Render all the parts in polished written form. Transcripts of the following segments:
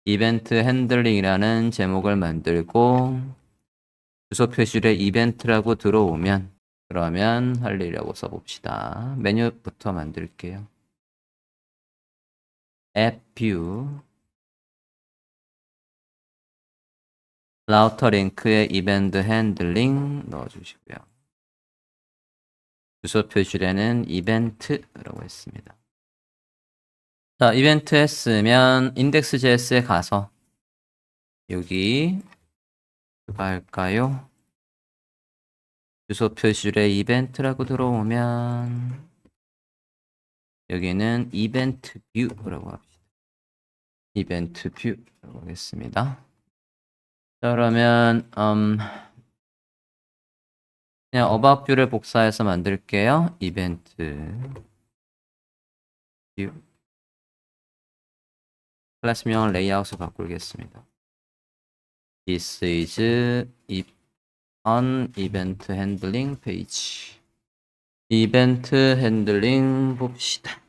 이벤트 핸들링이라는 제목을 만들고 주소 표시를 이벤트라고 들어오면 그러면 할 일이라고 써봅시다. 메뉴부터 만들게요. 앱 뷰 라우터 링크에 이벤트 핸들링 넣어주시고요. 주소 표시에는 이벤트라고 했습니다. 자, 이벤트 했으면 index.js에 가서 여기 누가 할까요? 주소 표시에 이벤트라고 들어오면 여기는 이벤트 뷰라고 합시다. 이벤트 뷰라고 하겠습니다. 자, 그러면 그냥 about 뷰를 복사해서 만들게요. 이벤트 뷰 클래스명 레이아웃을 바꾸겠습니다. This is an event handling page. 이벤트 핸들링 봅시다.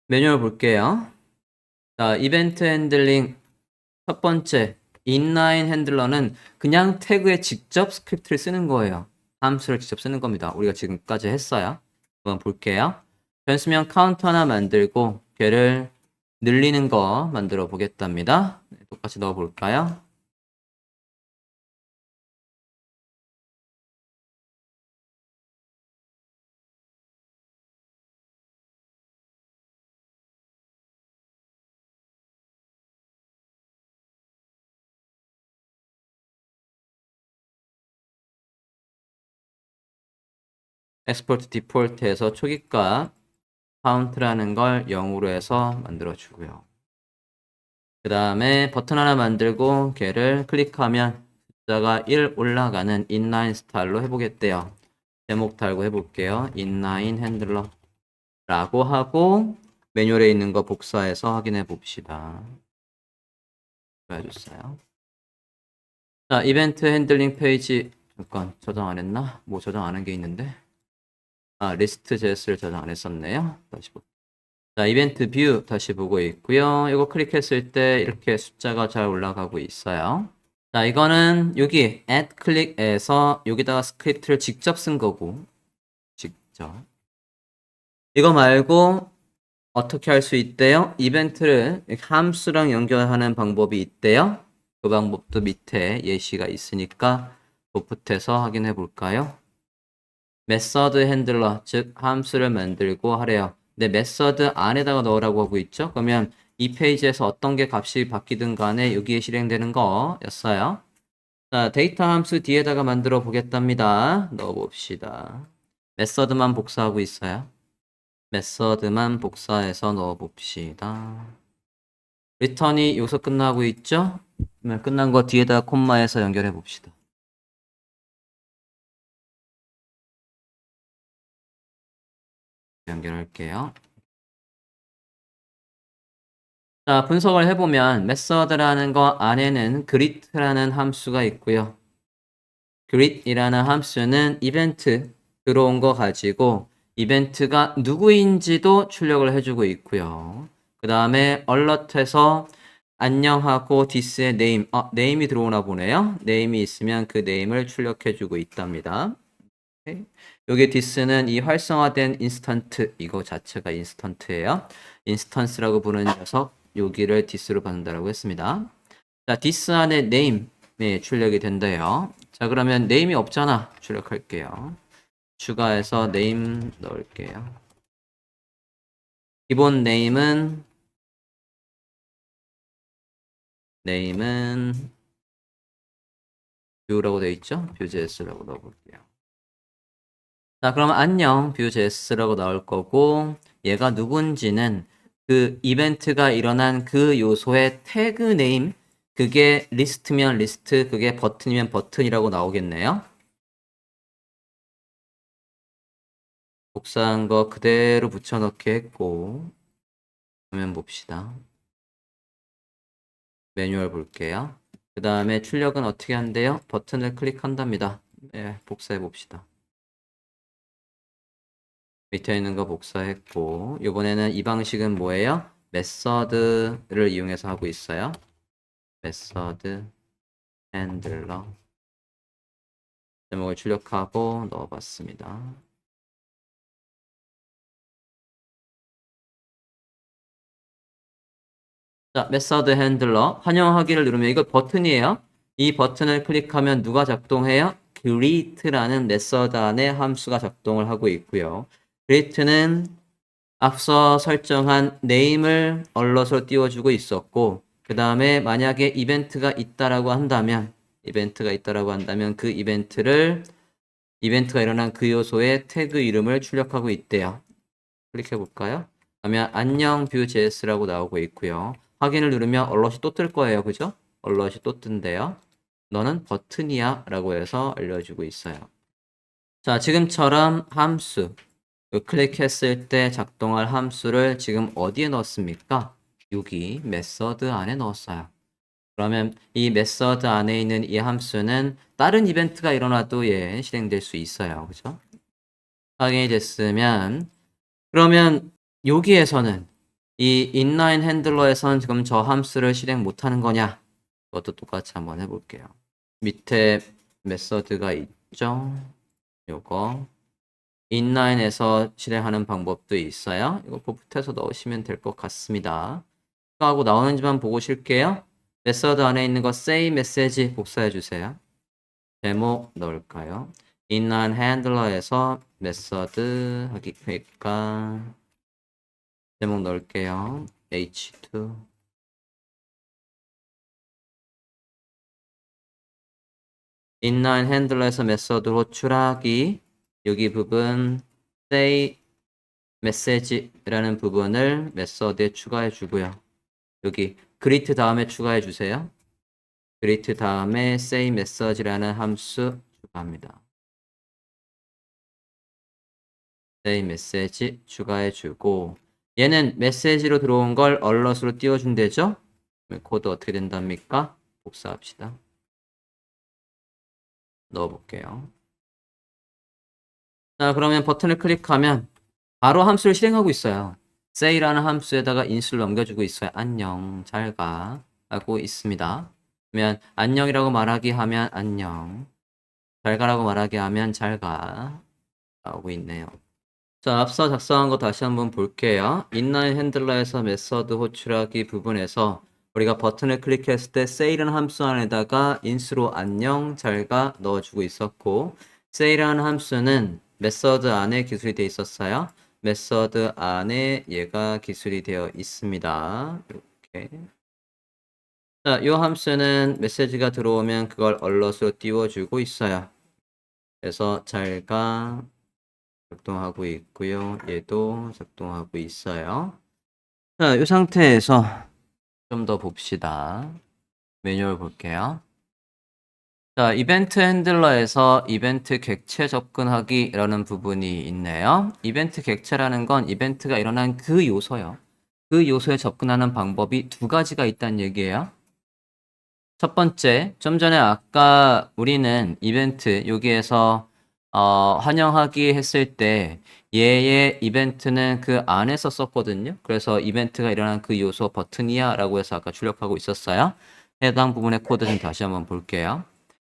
매뉴얼 볼게요. 자, 이벤트 핸들링 첫 번째 inline 핸들러는 그냥 태그에 직접 스크립트를 쓰는 거예요. 함수를 직접 쓰는 겁니다. 우리가 지금까지 했어요. 한번 볼게요. 변수명 카운터 하나 만들고 걔를 늘리는 거 만들어 보겠답니다. 똑같이 넣어 볼까요? 엑스포트 디폴트에서 초기값 카운트라는 걸 0으로 해서 만들어 주고요. 그 다음에 버튼 하나 만들고 걔를 클릭하면 숫자가 1 올라가는 inline 스타일로 해보겠대요. 제목 달고 해볼게요. inline 핸들러 라고 하고 매뉴얼에 있는 거 복사해서 확인해 봅시다. 보여줬어요. 자, 이벤트 핸들링 페이지 잠깐 저장 안 했나? 뭐 저장 안 한 게 있는데 리스트 JS를 저장 안 했었네요. 다시 볼게요. 자, 이벤트 뷰 다시 보고 있고요. 이거 클릭했을 때 이렇게 숫자가 잘 올라가고 있어요. 자, 이거는 여기 add 클릭에서 여기다가 스크립트를 직접 쓴 거고 직접 이거 말고 어떻게 할 수 있대요? 이벤트를 함수랑 연결하는 방법이 있대요. 그 방법도 밑에 예시가 있으니까 도프트에서 확인해 볼까요? 메서드 핸들러, 즉 함수를 만들고 하래요. 근데 메서드 안에다가 넣으라고 하고 있죠? 그러면 이 페이지에서 어떤 게 값이 바뀌든 간에 여기에 실행되는 거였어요. 자, 데이터 함수 뒤에다가 만들어 보겠답니다. 넣어 봅시다. 메서드만 복사하고 있어요. 메서드만 복사해서 넣어 봅시다. 리턴이 여기서 끝나고 있죠? 그러면 끝난 거 뒤에다 콤마해서 연결해 봅시다. 연결할게요. 자, 분석을 해보면 method라는 거 안에는 greet라는 함수가 있고요. greet이라는 함수는 이벤트 들어온 거 가지고 이벤트가 누구인지도 출력을 해주고 있고요. 그 다음에 alert에서 안녕하고 this의 name, name이 들어오나 보네요. name이 있으면 그 name을 출력해주고 있답니다. 여기 this는 이 활성화된 인스턴트, 이거 자체가 인스턴트예요. 인스턴스라고 부르는 녀석, 여기를 this로 받는다라고 했습니다. 자, this 안에 name이 출력이 된대요. 자, 그러면 name이 없잖아. 출력할게요. 추가해서 name 넣을게요. 기본 name은 view라고 되어 있죠? view.js라고 넣어볼게요. 자, 그럼 안녕 view.js라고 나올 거고 얘가 누군지는 그 이벤트가 일어난 그 요소의 태그 네임 그게 리스트면 리스트 그게 버튼이면 버튼이라고 나오겠네요. 복사한 거 그대로 붙여넣기 했고 화면 봅시다. 매뉴얼 볼게요. 그 다음에 출력은 어떻게 한대요? 버튼을 클릭한답니다. 네, 복사해 봅시다. 밑에 있는 거 복사했고 이번에는 이 방식은 뭐예요? 메서드를 이용해서 하고 있어요. 메서드 핸들러 제목을 출력하고 넣어봤습니다. 자, 메서드 핸들러 환영하기를 누르면 이거 버튼이에요. 이 버튼을 클릭하면 누가 작동해요? greet라는 메서드 안에 함수가 작동을 하고 있고요. greet는 앞서 설정한 name을 얼럿으로 띄워주고 있었고 그 다음에 만약에 이벤트가 있다라고 한다면 그 이벤트가 일어난 그 요소의 태그 이름을 출력하고 있대요. 클릭해 볼까요? 그러면 안녕 뷰.js라고 나오고 있고요. 확인을 누르면 얼럿이 또 뜰 거예요. 그죠? 얼럿이 또 뜬대요. 너는 버튼이야 라고 해서 알려주고 있어요. 자, 지금처럼 함수 클릭했을 때 작동할 함수를 지금 어디에 넣었습니까? 여기 메서드 안에 넣었어요. 그러면 이 메서드 안에 있는 이 함수는 다른 이벤트가 일어나도 실행될 수 있어요. 그죠? 확인이 됐으면 그러면 여기에서는 이 inline 핸들러에선 지금 저 함수를 실행 못하는 거냐? 그것도 똑같이 한번 해볼게요. 밑에 메서드가 있죠? 요거 inline에서 실행하는 방법도 있어요. 이거 포프트에서 넣으시면 될 것 같습니다. 하고 나오는지만 보고 쉴게요. 메서드 안에 있는 거 say 메시지 복사해 주세요. 제목 넣을까요? inline handler에서 메서드 하기 그러니까 제목 넣을게요. h2 inline handler에서 메서드 호출하기 여기 부분 say 메시지라는 부분을 메서드에 추가해 주고요. 여기 greet 다음에 추가해 주세요. greet 다음에 say message라는 함수 추가합니다. say message 추가해 주고 얘는 메시지로 들어온 걸 alert으로 띄워준대죠. 코드 어떻게 된답니까? 복사합시다. 넣어볼게요. 자, 그러면 버튼을 클릭하면 바로 함수를 실행하고 있어요. say라는 함수에다가 인수를 넘겨주고 있어요. 안녕, 잘 가. 하고 있습니다. 그러면 안녕이라고 말하기 하면 안녕. 잘 가라고 말하기 하면 잘 가. 나오고 있네요. 자, 앞서 작성한 거 다시 한번 볼게요. inline 핸들러에서 메서드 호출하기 부분에서 우리가 버튼을 클릭했을 때 say라는 함수 안에다가 인수로 안녕, 잘 가 넣어주고 있었고 say라는 함수는 메서드 안에 기술이 되어 있었어요. 메서드 안에 얘가 기술이 되어 있습니다. 이렇게. 자, 이 함수는 메시지가 들어오면 그걸 얼럿으로 띄워주고 있어요. 그래서 잘 가 작동하고 있고요. 얘도 작동하고 있어요. 자, 이 상태에서 좀 더 봅시다. 매뉴얼 볼게요. 자, 이벤트 핸들러에서 이벤트 객체 접근하기라는 부분이 있네요. 이벤트 객체라는 건 이벤트가 일어난 그 요소요. 그 요소에 접근하는 방법이 두 가지가 있다는 얘기예요. 첫 번째, 좀 전에 아까 우리는 이벤트 여기에서 환영하기 했을 때 얘의 이벤트는 그 안에서 썼거든요. 그래서 이벤트가 일어난 그 요소 버튼이야 라고 해서 아까 출력하고 있었어요. 해당 부분의 코드 좀 다시 한번 볼게요.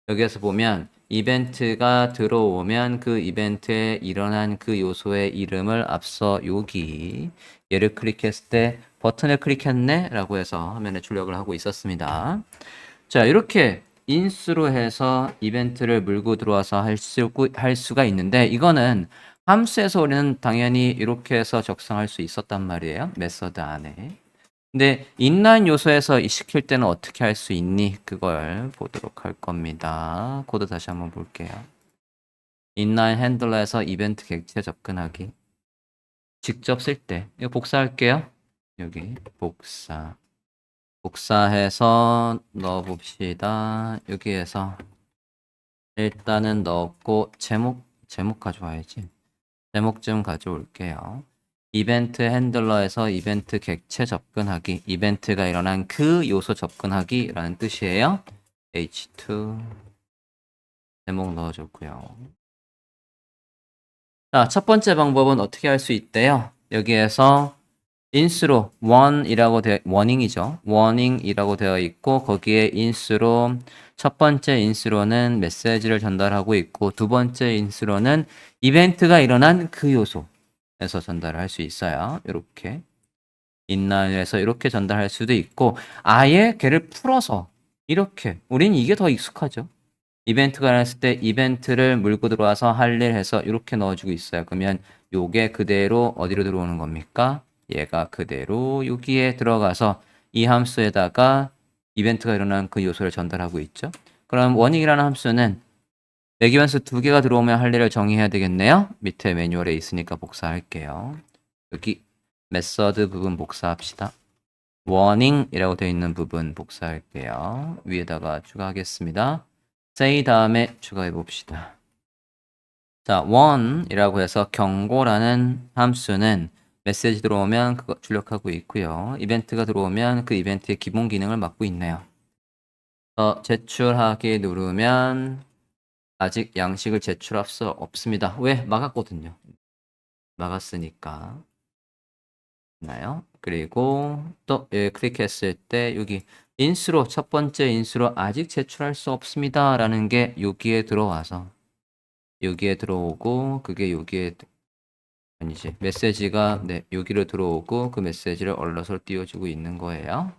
여기에서 보면 이벤트가 들어오면 그 이벤트에 일어난 그 요소의 이름을 앞서 여기 얘를 클릭했을 때 버튼을 클릭했네 라고 해서 화면에 출력을 하고 있었습니다. 자, 이렇게 인수로 해서 이벤트를 물고 들어와서 할 수가 있는데 이거는 함수에서 우리는 당연히 이렇게 해서 작성할 수 있었단 말이에요. 메서드 안에. 근데 inline 요소에서 시킬 때는 어떻게 할 수 있니? 그걸 보도록 할 겁니다. 코드 다시 한번 볼게요. inline 핸들러에서 이벤트 객체 접근하기. 직접 쓸 때. 이거 복사할게요. 여기 복사. 복사해서 넣어봅시다. 여기에서 일단은 넣었고 제목 가져와야지. 제목 좀 가져올게요. 이벤트 핸들러에서 이벤트 객체 접근하기. 이벤트가 일어난 그 요소 접근하기라는 뜻이에요. H2 제목 넣어줬고요. 자, 첫 번째 방법은 어떻게 할 수 있대요? 여기에서 인수로 워닝이죠. 워닝이라고 되어 있고 거기에 인수로 첫 번째 인수로는 메시지를 전달하고 있고 두 번째 인수로는 이벤트가 일어난 그 요소에서 전달을 할 수 있어요. 이렇게 인라인에서 이렇게 전달할 수도 있고 아예 걔를 풀어서 이렇게 우린 이게 더 익숙하죠. 이벤트가 일어났을 때 이벤트를 물고 들어와서 할 일 해서 이렇게 넣어주고 있어요. 그러면 요게 그대로 어디로 들어오는 겁니까? 얘가 그대로 여기에 들어가서 이 함수에다가 이벤트가 일어난 그 요소를 전달하고 있죠. 그럼 원익이라는 함수는 매기변수 두 개가 들어오면 할 일을 정의해야 되겠네요. 밑에 매뉴얼에 있으니까 복사할게요. 여기 메서드 부분 복사합시다. 워닝이라고 되어 있는 부분 복사할게요. 위에다가 추가하겠습니다. say 다음에 추가해 봅시다. 자, one이라고 해서 경고라는 함수는 메시지 들어오면 그거 출력하고 있고요. 이벤트가 들어오면 그 이벤트의 기본 기능을 맡고 있네요. 제출하기 누르면 아직 양식을 제출할 수 없습니다. 왜? 막았거든요. 막았으니까. 나요? 그리고 또 클릭했을 때 여기 인수로 첫 번째 인수로 아직 제출할 수 없습니다. 라는 게 여기에 들어와서 여기에 들어오고 그게 여기에 아니지 메시지가 네 여기로 들어오고 그 메시지를 얼럿을 띄워주고 있는 거예요.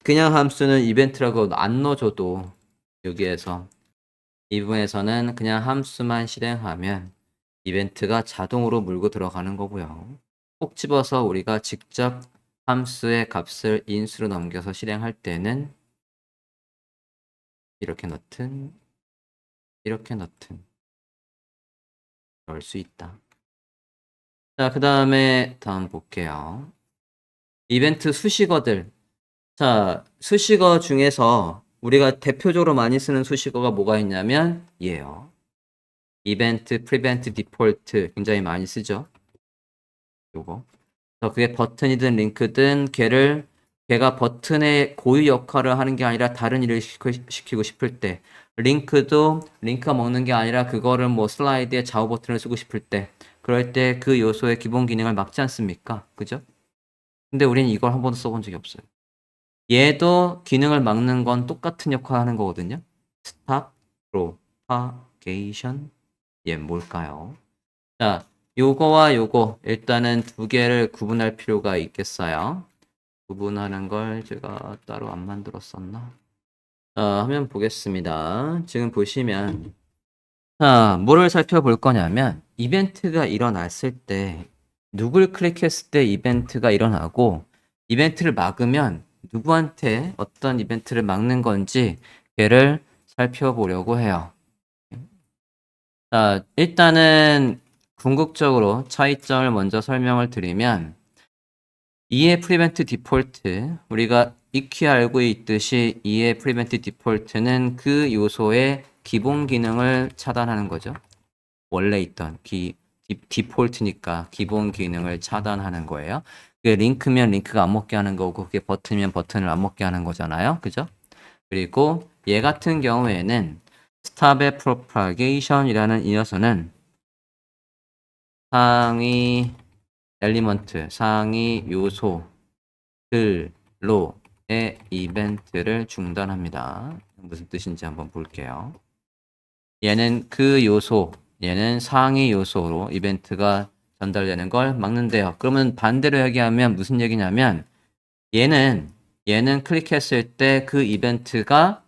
그냥 함수는 이벤트라고 안 넣어줘도 여기에서 이 부분에서는 그냥 함수만 실행하면 이벤트가 자동으로 물고 들어가는 거고요. 꼭 집어서 우리가 직접 함수의 값을 인수로 넘겨서 실행할 때는 이렇게 넣든 이렇게 넣든 넣을 수 있다. 자, 그 다음에 다음 볼게요. 이벤트 수식어들. 자, 수식어 중에서 우리가 대표적으로 많이 쓰는 수식어가 뭐가 있냐면 얘예요. 이벤트, 프리벤트, 디폴트 굉장히 많이 쓰죠. 요거. 그게 버튼이든 링크든 걔가 버튼의 고유 역할을 하는 게 아니라 다른 일을 시키고 싶을 때 링크가 먹는 게 아니라 그거를 뭐 슬라이드에 좌우 버튼을 쓰고 싶을 때 그럴 때 그 요소의 기본 기능을 막지 않습니까? 그죠? 근데 우리는 이걸 한 번도 써본 적이 없어요. 얘도 기능을 막는 건 똑같은 역할을 하는 거거든요. 스탑, 프로파게이션 얘 뭘까요? 자, 요거와 요거 일단은 두 개를 구분할 필요가 있겠어요. 구분하는 걸 제가 따로 안 만들었었나? 화면 보겠습니다. 지금 보시면 자, 뭐를 살펴볼 거냐면 이벤트가 일어났을 때 누굴 클릭했을 때 이벤트가 일어나고 이벤트를 막으면 누구한테 어떤 이벤트를 막는 건지 걔를 살펴보려고 해요. 자, 일단은 궁극적으로 차이점을 먼저 설명을 드리면 EA 프리벤트 디폴트 우리가 익히 알고 있듯이 EA 프리벤트 디폴트는 그 요소의 기본 기능을 차단하는 거죠. 원래 있던 디폴트니까 기본 기능을 차단하는 거예요. 그게 링크면 링크가 안 먹게 하는 거고 그게 버튼이면 버튼을 안 먹게 하는 거잖아요. 그죠? 그리고 얘 같은 경우에는 스탑의 프로파게이션이라는 이 녀석은 상위 엘리먼트, 상위 요소들로의 이벤트를 중단합니다. 무슨 뜻인지 한번 볼게요. 얘는 그 요소, 얘는 상위 요소로 이벤트가 전달되는 걸 막는데요. 그러면 반대로 얘기하면 무슨 얘기냐면 얘는 클릭했을 때 그 이벤트가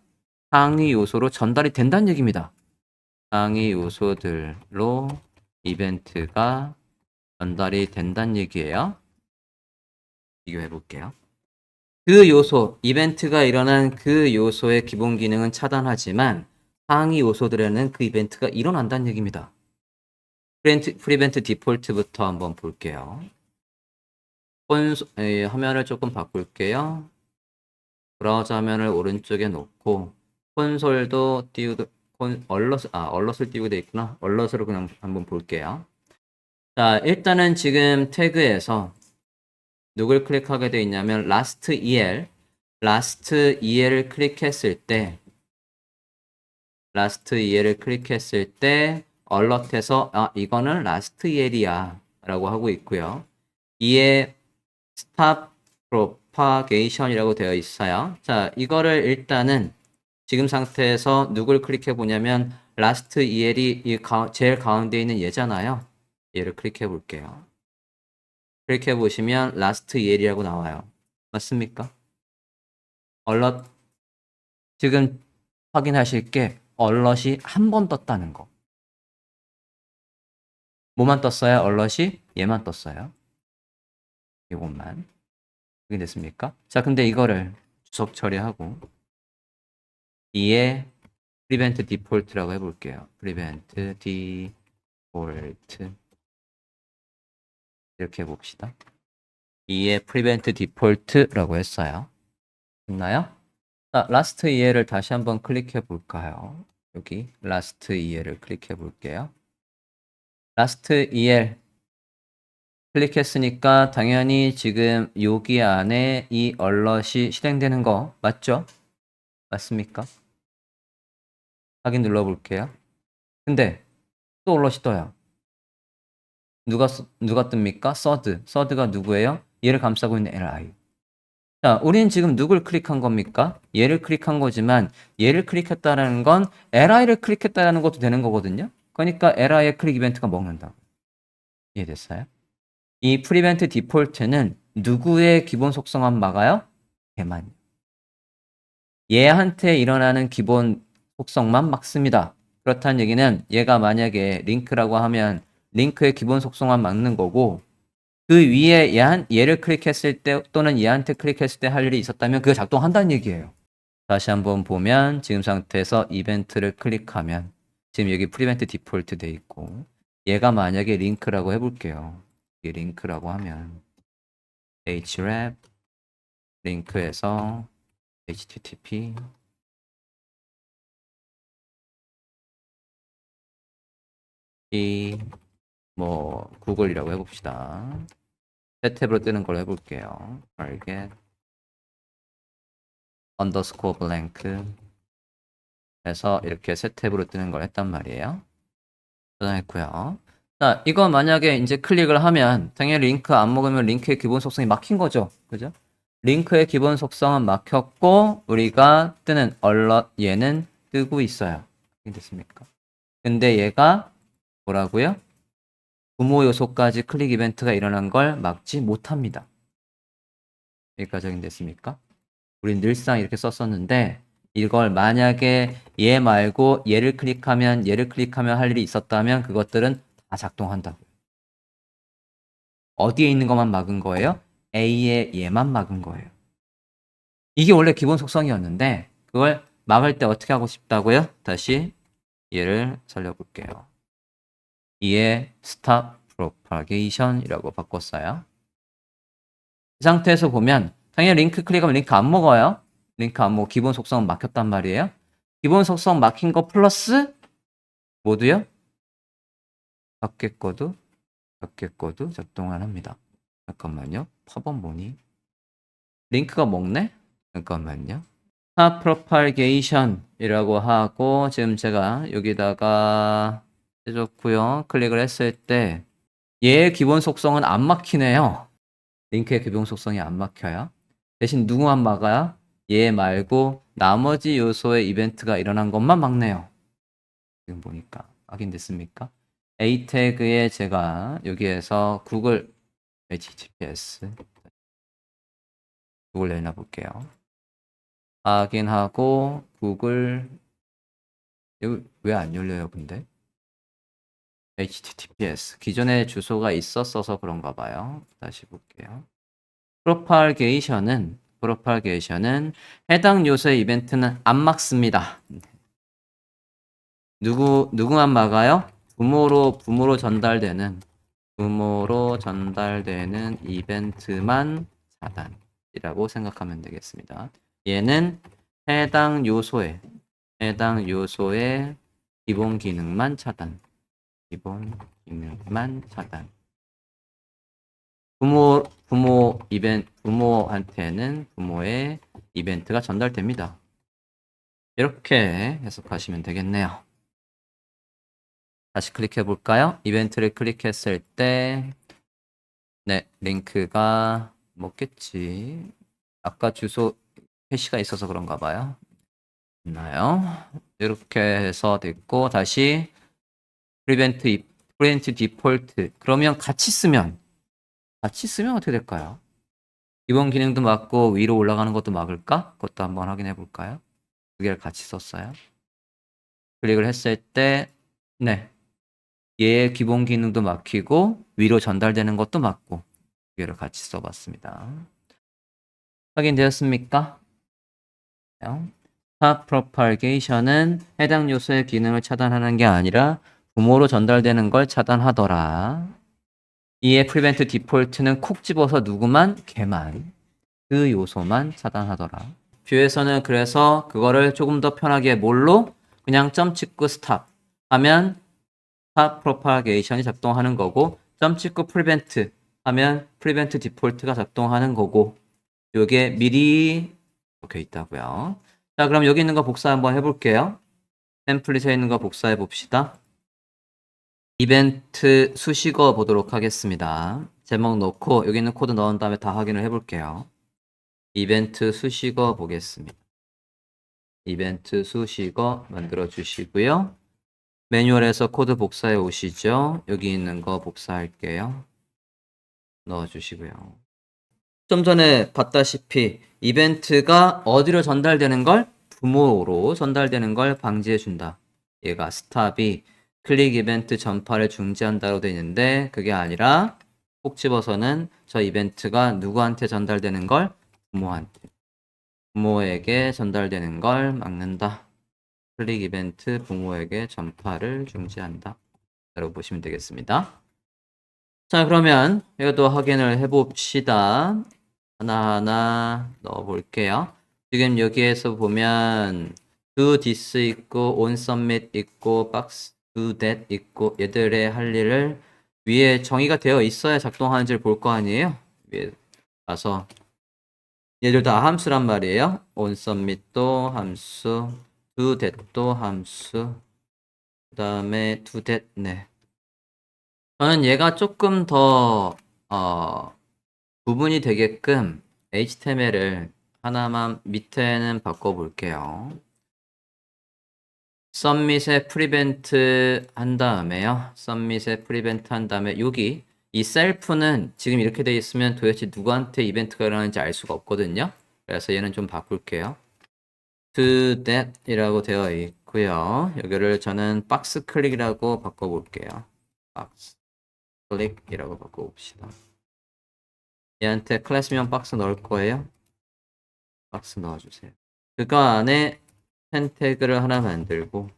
상위 요소로 전달이 된다는 얘기입니다. 상위 요소들로 이벤트가 전달이 된다는 얘기예요. 비교해 볼게요. 그 요소, 이벤트가 일어난 그 요소의 기본 기능은 차단하지만 상위 요소들에는 그 이벤트가 일어난다는 얘기입니다. 프리벤트 디폴트부터 한번 볼게요. 화면을 조금 바꿀게요. 브라우저 화면을 오른쪽에 놓고 콘솔도 얼럿을 띄우게 돼 있구나. 얼럿으로 그냥 한번 볼게요. 자, 일단은 지금 태그에서 누굴 클릭하게 돼 있냐면 last EL을 클릭했을 때 얼럿에서 이거는 last EL이야 라고 하고 있고요. 이에 stop propagation이라고 되어 있어요. 자, 이거를 일단은 지금 상태에서 누굴 클릭해 보냐면 last EL이 제일 가운데 있는 얘잖아요. 얘를 클릭해 볼게요. 클릭해 보시면 last EL이라고 나와요. 맞습니까? 얼럿 지금 확인하실 게 얼럿이 한 번 떴다는 거. 뭐만 떴어요? 얼럿이 얘만 떴어요. 이것만. 확인됐습니까? 자, 근데 이거를 주석 처리하고 이에 prevent default라고 해볼게요. prevent default 이렇게 해봅시다. 이에 prevent default라고 했어요. 됐나요? 자, last EL을 다시 한번 클릭해 볼까요? 여기 last EL을 클릭해 볼게요. last EL 클릭했으니까 당연히 지금 여기 안에 이 얼럿이 실행되는 거 맞죠? 맞습니까? 확인 눌러볼게요. 근데 또 얼럿이 떠요. 누가 뜹니까? 서드가 누구예요? 얘를 감싸고 있는 li. 자, 우린 지금 누굴 클릭한 겁니까? 얘를 클릭한 거지만 얘를 클릭했다라는 건 li를 클릭했다라는 것도 되는 거거든요. 그러니까 li의 클릭 이벤트가 먹는다. 이해됐어요? 이 prevent default는 누구의 기본 속성만 막아요? 걔만. 얘한테 일어나는 기본 속성만 막습니다. 그렇다는 얘기는 얘가 만약에 링크라고 하면 링크의 기본 속성만 막는 거고 그 위에 얘를 클릭했을 때 또는 얘한테 클릭했을 때 할 일이 있었다면 그게 작동한다는 얘기예요. 다시 한번 보면 지금 상태에서 이벤트를 클릭하면 지금 여기 프리벤트 디폴트 돼 있고 얘가 만약에 링크라고 해볼게요. 이 링크라고 하면 href 링크에서 http 이 뭐 구글이라고 해봅시다. 새 탭으로 뜨는 걸로 해볼게요. target underscore blank 해서 이렇게 새 탭으로 뜨는 걸 했단 말이에요. 저장했고요. 자, 이거 만약에 이제 클릭을 하면 당연히 링크 안 먹으면 링크의 기본 속성이 막힌 거죠. 그죠? 링크의 기본 속성은 막혔고 우리가 뜨는 alert 얘는 뜨고 있어요. 됐습니까? 근데 얘가 뭐라고요? 부모 요소까지 클릭 이벤트가 일어난 걸 막지 못합니다. 여기까지 확인됐습니까? 우린 늘상 이렇게 썼었는데 이걸 만약에 얘 말고 얘를 클릭하면 할 일이 있었다면 그것들은 다 작동한다고요. 어디에 있는 것만 막은 거예요? A의 얘만 막은 거예요. 이게 원래 기본 속성이었는데 그걸 막을 때 어떻게 하고 싶다고요? 다시 얘를 살려볼게요. 얘 stop propagation이라고 바꿨어요. 이 상태에서 보면 당연히 링크 클릭하면 링크 안 먹어요. 링크 안 먹고 기본 속성은 막혔단 말이에요. 기본 속성 막힌 거 플러스 모두요? 밖에 거도 작동을 합니다. 잠깐만요. 팝업 뭐니? 링크가 먹네? 잠깐만요. 탑 프로팔게이션이라고 하고 지금 제가 여기다가 해줬고요. 클릭을 했을 때 얘의 기본 속성은 안 막히네요. 링크의 기본 속성이 안 막혀요. 대신 누구만 막아요? 얘 말고 나머지 요소의 이벤트가 일어난 것만 막네요. 지금 보니까 확인됐습니까? A 태그에 제가 여기에서 구글 HTTPS 구글 내놔 볼게요. 확인하고 구글 여기 왜 안 열려요 근데? HTTPS 기존에 주소가 있었어서 그런가 봐요. 다시 볼게요. 프로팔게이션은 해당 요소의 이벤트는 안 막습니다. 누구만 막아요? 부모로 전달되는 이벤트만 차단이라고 생각하면 되겠습니다. 얘는 해당 요소의 기본 기능만 차단. 부모한테는 부모의 이벤트가 전달됩니다. 이렇게 해석하시면 되겠네요. 다시 클릭해 볼까요? 이벤트를 클릭했을 때 네, 링크가 먹겠지. 아까 주소 캐시가 있어서 그런가 봐요. 있나요? 이렇게 해서 됐고 다시 prevent default. 그러면 같이 쓰면 어떻게 될까요? 기본 기능도 막고 위로 올라가는 것도 막을까? 그것도 한번 확인해 볼까요? 두 개를 같이 썼어요. 클릭을 했을 때 네. 얘의 기본 기능도 막히고 위로 전달되는 것도 막고 두 개를 같이 써봤습니다. 확인되었습니까? 탑 프로팔게이션은 해당 요소의 기능을 차단하는 게 아니라 부모로 전달되는 걸 차단하더라. 이에 prevent default는 콕 집어서 누구만? 걔만. 그 요소만 차단하더라. 뷰에서는 그래서 그거를 조금 더 편하게 뭘로? 그냥 점 찍고 스탑 하면 탑 프로파게이션이 작동하는 거고 점 찍고 prevent 하면 prevent default가 작동하는 거고 요게 미리 적혀 있다고요. 자, 그럼 여기 있는 거 복사 한번 해볼게요. 템플릿에 있는 거 복사해 봅시다. 이벤트 수식어 보도록 하겠습니다. 제목 넣고 여기 있는 코드 넣은 다음에 다 확인을 해볼게요. 이벤트 수식어 보겠습니다. 이벤트 수식어 만들어 주시고요. 매뉴얼에서 코드 복사해 오시죠. 여기 있는 거 복사할게요. 넣어 주시고요. 좀 전에 봤다시피 이벤트가 어디로 전달되는 걸? 부모로 전달되는 걸 방지해 준다. 얘가 스탑이 클릭 이벤트 전파를 중지한다로 되어 있는데 그게 아니라 꼭 집어서는 저 이벤트가 누구한테 전달되는 걸? 부모한테. 부모에게 전달되는 걸 막는다. 클릭 이벤트 부모에게 전파를 중지한다. 라고 보시면 되겠습니다. 자, 그러면 이것도 확인을 해봅시다. 하나하나 넣어볼게요. 지금 여기에서 보면 do this 있고 on submit 있고 box do that 있고 얘들의 할 일을 위에 정의가 되어 있어야 작동하는지를 볼 거 아니에요? 위에 가서 얘들 다 함수란 말이에요. on submit도 함수, do that도 함수, 그 다음에 do that, 네. 저는 얘가 조금 더 구분이 되게끔 HTML을 하나만 밑에는 바꿔볼게요. submit에 prevent 한 다음에요. submit에 prevent 한 다음에 여기 이 self는 지금 이렇게 돼 있으면 도대체 누구한테 이벤트가 일어나는지 알 수가 없거든요. 그래서 얘는 좀 바꿀게요. to that 이라고 되어 있고요. 여기를 저는 박스 클릭이라고 바꿔볼게요. 박스 클릭이라고 바꿔봅시다. 얘한테 클래스명 박스 넣을 거예요. 박스 넣어주세요. 그거 안에 스팬 태그를 하나 만들고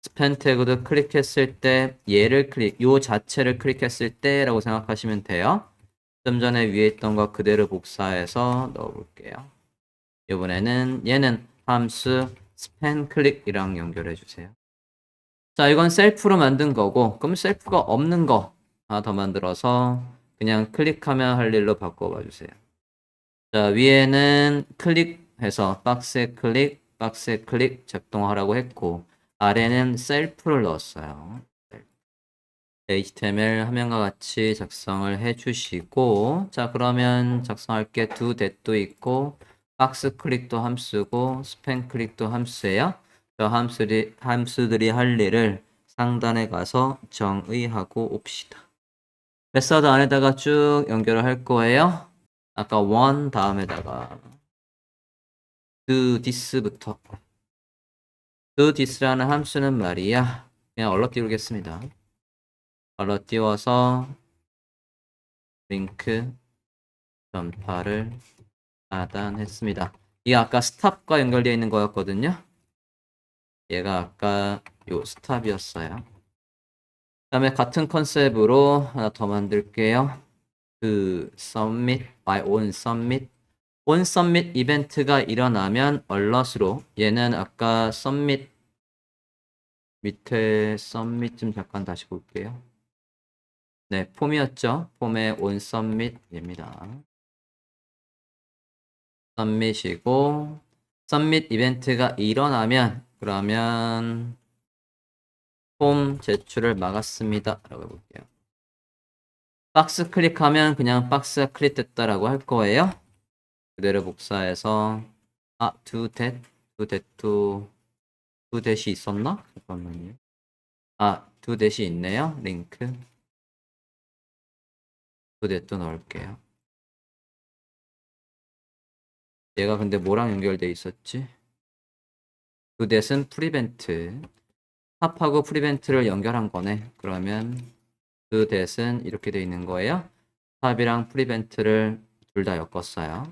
스팬 태그도 클릭했을 때 얘를 요 자체를 클릭했을 때라고 생각하시면 돼요. 좀 전에 위에 있던 거 그대로 복사해서 넣어볼게요. 이번에는 얘는 함수 스팬 클릭이랑 연결해 주세요. 자, 이건 셀프로 만든 거고 그럼 셀프가 없는 거 하나 더 만들어서 그냥 클릭하면 할 일로 바꿔봐 주세요. 자, 위에는 클릭해서 박스에 클릭 작동하라고 했고 아래는 셀프를 넣었어요. HTML 화면과 같이 작성을 해주시고 자, 그러면 작성할 게 do that도 있고 박스 클릭도 함수고 스팬 클릭도 함수예요. 저 함수들이 할 일을 상단에 가서 정의하고 옵시다. 메서드 안에다가 쭉 연결을 할 거예요. 아까 one 다음에다가 do this부터 do this라는 함수는 말이야 그냥 얼러 띄우겠습니다. 얼러 띄워서 링크 전파를 차단했습니다. 이게 아까 스탑과 연결되어 있는 거였거든요. 얘가 아까 요 스탑이었어요. 그 다음에 같은 컨셉으로 하나 더 만들게요. 그 submit by on submit 이벤트가 일어나면 alert으로 얘는 아까 submit 밑에 submit 좀 잠깐 다시 볼게요. 네, 폼이었죠. 폼의 on submit입니다. submit이고 submit 이벤트가 일어나면 그러면 폼 제출을 막았습니다. 라고 해볼게요. 박스 클릭하면 그냥 박스가 클릭됐다라고 할 거예요. 그대로 복사해서 두 대시 있었나? 잠깐만요. 두 대시 있네요. 링크. 두 대 또 넣을게요. 얘가 근데 뭐랑 연결돼 있었지? 두 대는 프리벤트. 탑하고 프리벤트를 연결한 거네. 그러면 두 대는 이렇게 돼 있는 거예요. 탑이랑 프리벤트를 둘 다 엮었어요.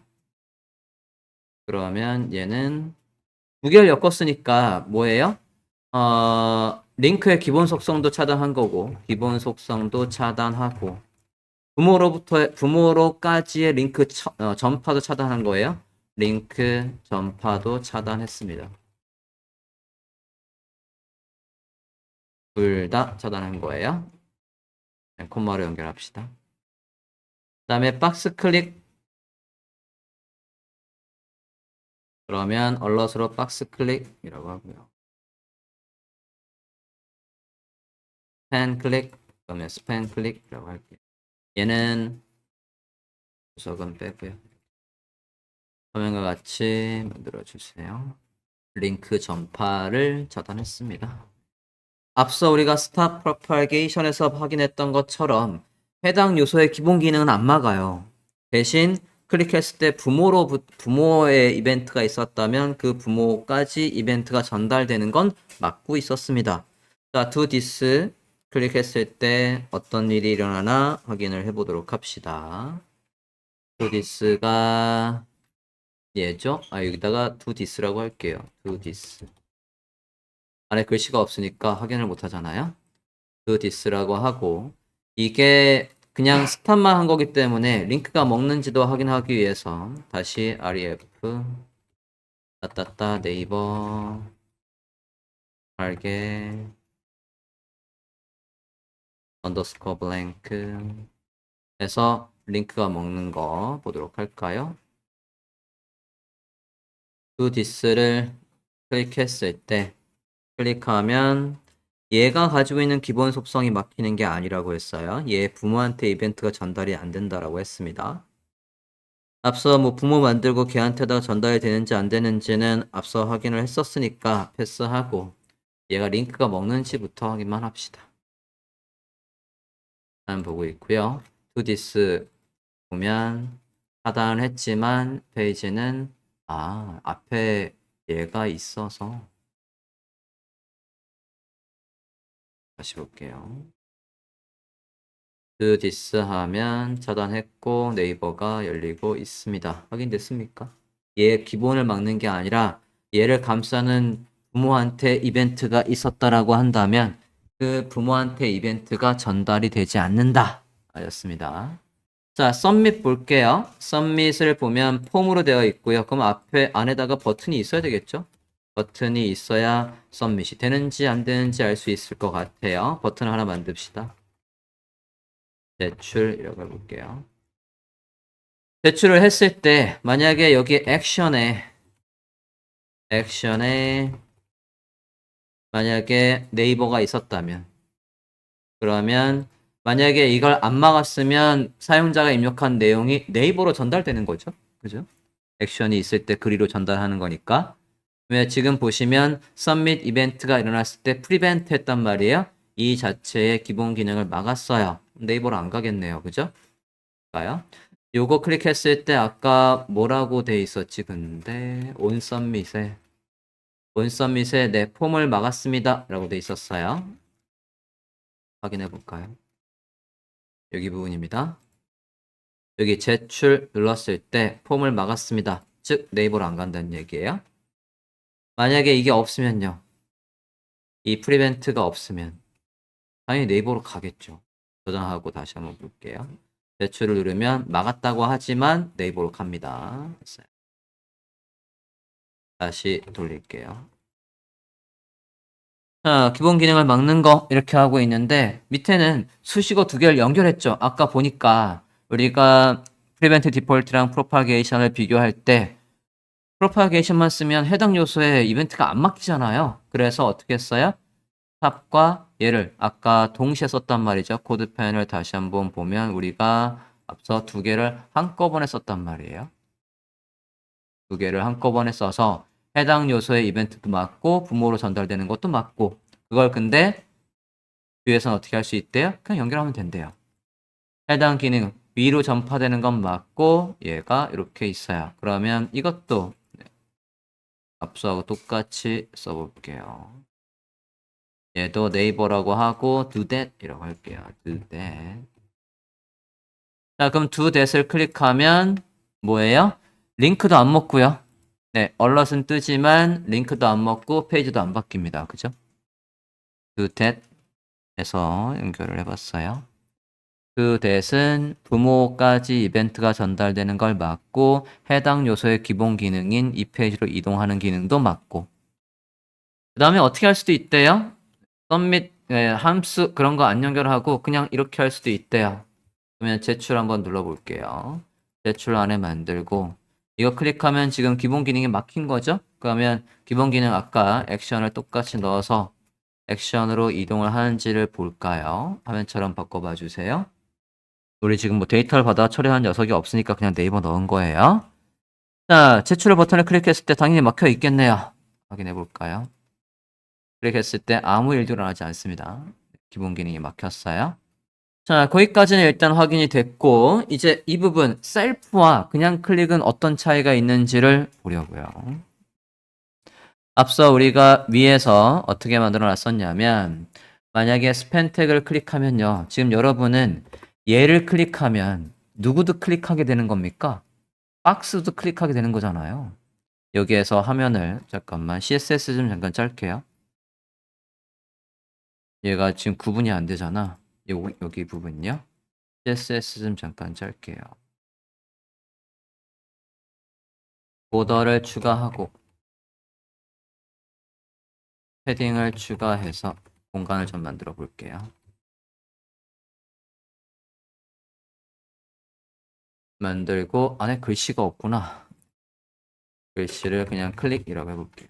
그러면 얘는 두 개를 엮었으니까 뭐예요? 링크의 기본 속성도 차단한 거고, 기본 속성도 차단하고, 부모로까지의 링크 전파도 차단한 거예요. 링크 전파도 차단했습니다. 둘 다 차단한 거예요. 콤마로 연결합시다. 그 다음에 박스 클릭. 그러면 얼럿으로 박스 클릭이라고 하고요. 스팬 클릭. 그러면 스팬 클릭이라고 할게요. 얘는 구석은 빼고요. 화면과 같이 만들어주세요. 링크 전파를 차단했습니다. 앞서 우리가 스탑 프로파게이션에서 확인했던 것처럼 해당 요소의 기본 기능은 안 막아요. 대신 클릭했을 때 부모의 이벤트가 있었다면 그 부모까지 이벤트가 전달되는 건 막고 있었습니다. 자, do this 클릭했을 때 어떤 일이 일어나나 확인을 해보도록 합시다. do this가 얘죠? 여기다가 do this라고 할게요. do this. 안에 글씨가 없으니까 확인을 못 하잖아요. do this라고 하고, 이게 그냥 스탑만 한 거기 때문에 링크가 먹는지도 확인하기 위해서 다시 ref 네이버 알게 언더스코어 블랭크 해서 링크가 먹는 거 보도록 할까요? do this를 클릭했을 때 클릭하면 얘가 가지고 있는 기본 속성이 막히는 게 아니라고 했어요. 얘 부모한테 이벤트가 전달이 안 된다라고 했습니다. 앞서 부모 만들고 걔한테다가 전달이 되는지 안 되는지는 앞서 확인을 했었으니까 패스하고 얘가 링크가 먹는지부터 확인만 합시다. 난 보고 있고요. to this 보면 하단을 했지만 페이지는 앞에 얘가 있어서 다시 볼게요. do this 하면 차단했고 네이버가 열리고 있습니다. 확인됐습니까? 얘 기본을 막는 게 아니라 얘를 감싸는 부모한테 이벤트가 있었다라고 한다면 그 부모한테 이벤트가 전달이 되지 않는다. 알았습니다. 자, submit 볼게요. submit을 보면 폼으로 되어 있고요. 그럼 안에다가 버튼이 있어야 되겠죠? 버튼이 있어야 submit이 되는지 안 되는지 알 수 있을 것 같아요. 버튼 하나 만듭시다. 제출이라고 해볼게요. 제출을 했을 때 만약에 여기 액션에 만약에 네이버가 있었다면, 그러면 만약에 이걸 안 막았으면 사용자가 입력한 내용이 네이버로 전달되는 거죠. 그죠? 액션이 있을 때 그리로 전달하는 거니까. 왜 지금 보시면 submit 이벤트가 일어났을 때 prevent 했단 말이에요. 이 자체의 기본 기능을 막았어요. 네이버로 안 가겠네요. 그죠? 가요. 요거 클릭했을 때 아까 뭐라고 돼 있었지? 근데 on submit에 내 폼을 막았습니다 라고 돼 있었어요. 확인해 볼까요? 여기 부분입니다. 여기 제출 눌렀을 때 폼을 막았습니다. 즉 네이버로 안 간다는 얘기예요. 만약에 이게 없으면요. 이 프리벤트가 없으면 당연히 네이버로 가겠죠. 저장하고 다시 한번 볼게요. 제출을 누르면 막았다고 하지만 네이버로 갑니다. 됐어요. 다시 돌릴게요. 자, 기본 기능을 막는 거 이렇게 하고 있는데 밑에는 수식어 두 개를 연결했죠. 아까 보니까 우리가 prevent default랑 propagation을 비교할 때 propagation만 쓰면 해당 요소에 이벤트가 안 막히잖아요. 그래서 어떻게 했어요? 탑과 얘를 아까 동시에 썼단 말이죠. 코드펜을 다시 한번 보면 우리가 앞서 두 개를 한꺼번에 썼단 말이에요. 두 개를 한꺼번에 써서 해당 요소의 이벤트도 맞고 부모로 전달되는 것도 맞고 그걸 근데 뒤에서는 어떻게 할 수 있대요? 그냥 연결하면 된대요. 해당 기능 위로 전파되는 건 맞고 얘가 이렇게 있어요. 그러면 이것도 앞서하고 똑같이 써볼게요. 얘도 네이버라고 하고 do that 이라고 할게요. do that. 자, 그럼 do that을 클릭하면 뭐예요? 링크도 안 먹고요. 네, 얼럿은 뜨지만 링크도 안 먹고 페이지도 안 바뀝니다. 그죠? do that 해서 연결을 해봤어요. do that은 부모까지 이벤트가 전달되는 걸 막고 해당 요소의 기본 기능인 이 페이지로 이동하는 기능도 막고 그 다음에 어떻게 할 수도 있대요? submit 함수 그런 거 안 연결하고 그냥 이렇게 할 수도 있대요. 그러면 제출 한번 눌러볼게요. 제출 안에 만들고 이거 클릭하면 지금 기본 기능이 막힌 거죠? 그러면 기본 기능 아까 액션을 똑같이 넣어서 액션으로 이동을 하는지를 볼까요? 화면처럼 바꿔봐 주세요. 우리 지금 뭐 데이터를 받아 처리하는 녀석이 없으니까 그냥 네이버 넣은 거예요. 자, 제출 버튼을 클릭했을 때 당연히 막혀 있겠네요. 확인해 볼까요? 클릭했을 때 아무 일도 일어나지 않습니다. 기본 기능이 막혔어요. 자, 거기까지는 일단 확인이 됐고 이제 이 부분 셀프와 그냥 클릭은 어떤 차이가 있는지를 보려고요. 앞서 우리가 위에서 어떻게 만들어 놨었냐면 만약에 스팸 태그를 클릭하면요. 지금 여러분은 얘를 클릭하면 누구도 클릭하게 되는 겁니까? 박스도 클릭하게 되는 거잖아요. 여기에서 화면을 잠깐만 CSS 좀 잠깐 짤게요. 얘가 지금 구분이 안 되잖아. 여기 부분요. CSS 좀 잠깐 짤게요. 보더를 추가하고 패딩을 추가해서 공간을 좀 만들어 볼게요. 만들고 안에 글씨가 없구나. 글씨를 그냥 클릭이라고 해볼게요.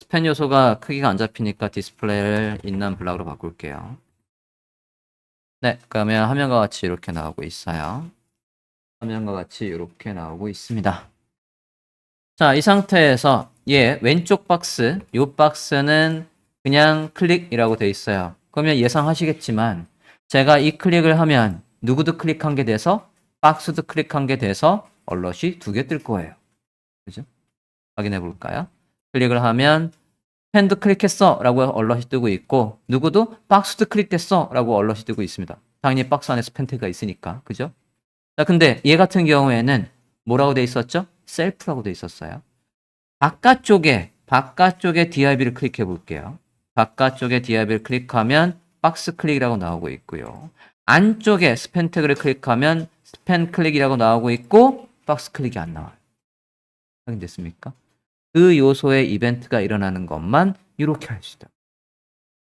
스팬 요소가 크기가 안 잡히니까 디스플레이를 있는 블락으로 바꿀게요. 네, 그러면 화면과 같이 이렇게 나오고 있어요. 화면과 같이 이렇게 나오고 있습니다. 자, 이 상태에서 얘 왼쪽 박스, 이 박스는 그냥 클릭이라고 돼 있어요. 그러면 예상하시겠지만 제가 이 클릭을 하면 누구도 클릭한 게 돼서 박스도 클릭한 게 돼서 얼럿이 두 개 뜰 거예요. 그죠? 확인해 볼까요? 클릭을 하면 펜도 클릭했어 라고 얼럿이 뜨고 있고 누구도 박스도 클릭됐어 라고 얼럿이 뜨고 있습니다. 당연히 박스 안에 스펜트가 있으니까. 그죠? 자, 근데 얘 같은 경우에는 뭐라고 돼 있었죠? 셀프라고 돼 있었어요. 바깥쪽에 DIB를 클릭해 볼게요. 바깥쪽에 DIB를 클릭하면 박스 클릭이라고 나오고 있고요. 안쪽에 스팬 태그를 클릭하면 스팬 클릭이라고 나오고 있고 박스 클릭이 안 나와요. 확인됐습니까? 그 요소의 이벤트가 일어나는 것만 이렇게 할 수 있다.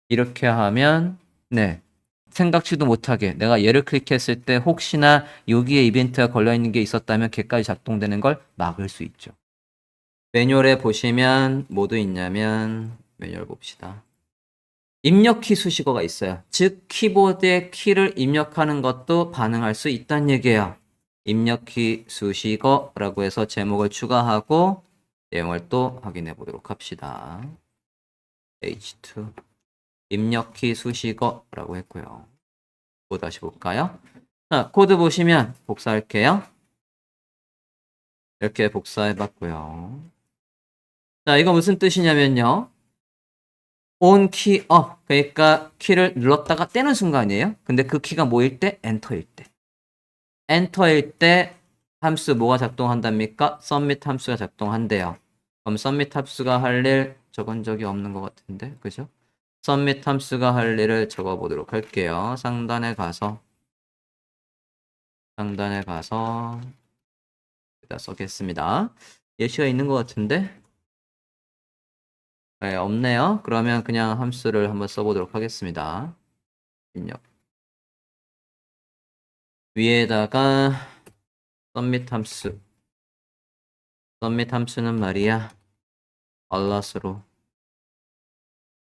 이렇게 하면 네. 생각지도 못하게 내가 얘를 클릭했을 때 혹시나 여기에 이벤트가 걸려있는 게 있었다면 걔까지 작동되는 걸 막을 수 있죠. 매뉴얼에 보시면 뭐도 있냐면 매뉴얼 봅시다. 입력키 수식어가 있어요. 즉 키보드에 키를 입력하는 것도 반응할 수 있다는 얘기예요. 입력키 수식어라고 해서 제목을 추가하고 내용을 또 확인해 보도록 합시다. H2 입력키 수식어라고 했고요. 또 다시 볼까요? 자, 코드 보시면 복사할게요. 이렇게 복사해 봤고요. 자, 이거 무슨 뜻이냐면요. on key up. 그러니까 키를 눌렀다가 떼는 순간이에요. 근데 그 키가 뭐일 때? 엔터일 때. 엔터일 때 함수 뭐가 작동한답니까? submit 함수가 작동한대요. 그럼 submit 함수가 할 일 적은 적이 없는 것 같은데. 그죠? submit 함수가 할 일을 적어 보도록 할게요. 상단에 가서 여기다 써겠습니다. 예시가 있는 것 같은데? 네, 없네요. 그러면 그냥 함수를 한번 써보도록 하겠습니다. 입력. 위에다가 submit 함수 submit 함수는 말이야 alloth로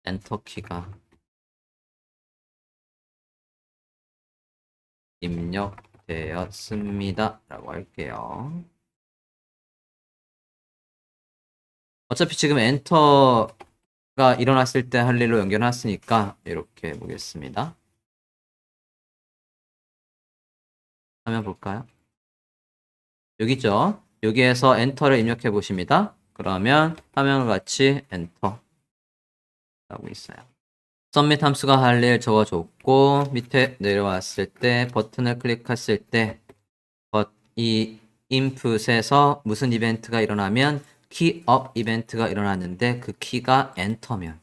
엔터 키가 입력되었습니다 라고 할게요. 어차피 지금 엔터가 일어났을 때 할 일로 연결해놨으니까 이렇게 해보겠습니다. 화면 볼까요? 여기죠. 여기에서 엔터를 입력해 보십니다. 그러면 화면과 같이 엔터 하고 있어요. submit 함수가 할 일 적어줬고 밑에 내려왔을 때 버튼을 클릭했을 때 이 input에서 무슨 이벤트가 일어나면 keyUp 이벤트가 일어났는데 그 키가 엔터면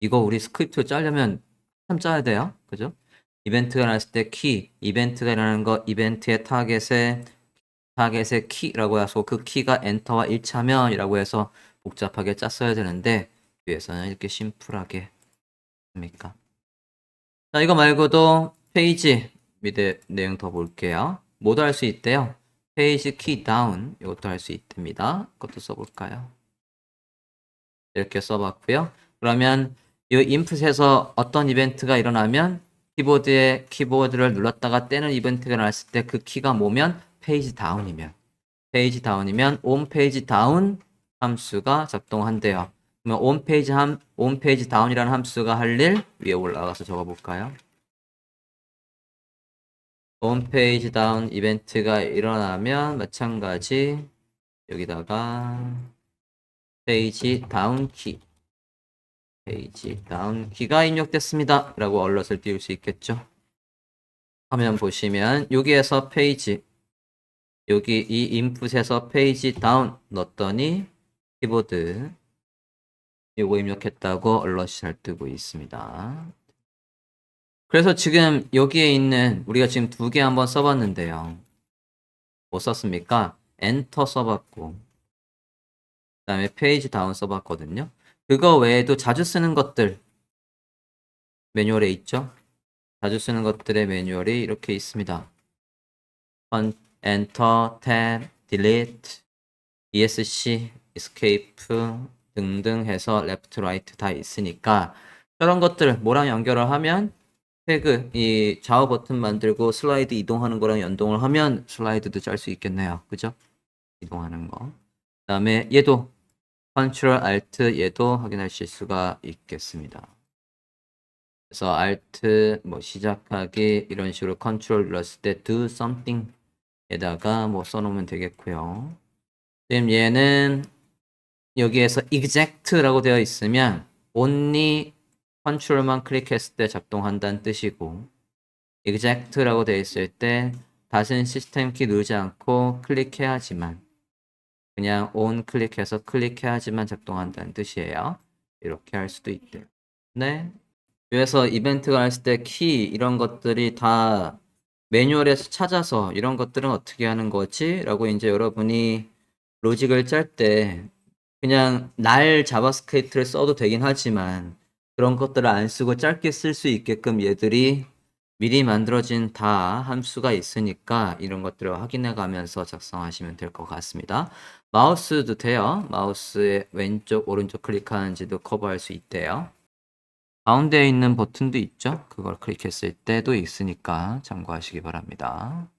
이거 우리 스크립트 짜려면 참 짜야 돼요. 그죠? 이벤트가 일어났을 때 키, 이벤트가 일어나는 거 이벤트의 타겟의 키라고 해서 그 키가 엔터와 일치하면이라고 해서 복잡하게 짰어야 되는데 위에서는 이렇게 심플하게 합니까? 자, 이거 말고도 페이지 밑에 내용 더 볼게요. 뭐도 할 수 있대요. 페이지 키 다운 이것도 할 수 있답니다. 그것도 써볼까요? 이렇게 써봤고요. 그러면 이 인풋에서 어떤 이벤트가 일어나면 키보드를 눌렀다가 떼는 이벤트가 일어났을 때 그 키가 뭐면 페이지 다운이면 온 페이지 다운 함수가 작동한대요. 그러면 온 페이지 다운이라는 함수가 할 일 위에 올라가서 적어볼까요? 온 페이지 다운 이벤트가 일어나면 마찬가지 여기다가 페이지 다운 키가 입력됐습니다 라고 얼럿을 띄울 수 있겠죠. 화면 보시면 여기에서 여기 이 인풋에서 페이지 다운 넣었더니 키보드 요거 입력했다고 얼럿이 잘 뜨고 있습니다. 그래서 지금 여기에 있는 우리가 지금 2개 한번 써봤는데요. 뭐 썼습니까? 엔터 써봤고 그 다음에 페이지 다운 써봤거든요. 그거 외에도 자주 쓰는 것들 매뉴얼에 있죠? 자주 쓰는 것들의 매뉴얼이 이렇게 있습니다. 엔터, 탭, delete, ESC, escape 등등 해서 left, right 다 있으니까 저런 것들 뭐랑 연결을 하면 태그 이 좌우 버튼 만들고 슬라이드 이동하는 거랑 연동을 하면 슬라이드도 짤 수 있겠네요. 그죠? 이동하는 거. 그 다음에 얘도 Ctrl Alt 얘도 확인하실 수가 있겠습니다. 그래서 Alt 뭐 시작하기 이런 식으로 Ctrl 눌렀을 때 do something 에다가 뭐 써놓으면 되겠고요. 지금 얘는 여기에서 exact라고 되어 있으면 only 컨트롤만 클릭했을 때 작동한다는 뜻이고 exact라고 되어 있을 때 다시는 시스템 키 누르지 않고 클릭해야지만 그냥 on 클릭해서 클릭해야지만 작동한다는 뜻이에요. 이렇게 할 수도 있대요. 네. 그래서 이벤트가 했을 때 키 이런 것들이 다 매뉴얼에서 찾아서 이런 것들은 어떻게 하는 거지? 라고 이제 여러분이 로직을 짤 때 그냥 날 자바스크립트를 써도 되긴 하지만 그런 것들을 안 쓰고 짧게 쓸 수 있게끔 얘들이 미리 만들어진 다 함수가 있으니까 이런 것들을 확인해 가면서 작성하시면 될 것 같습니다. 마우스도 돼요. 마우스의 왼쪽 오른쪽 클릭하는지도 커버할 수 있대요. 가운데에 있는 버튼도 있죠. 그걸 클릭했을 때도 있으니까 참고하시기 바랍니다.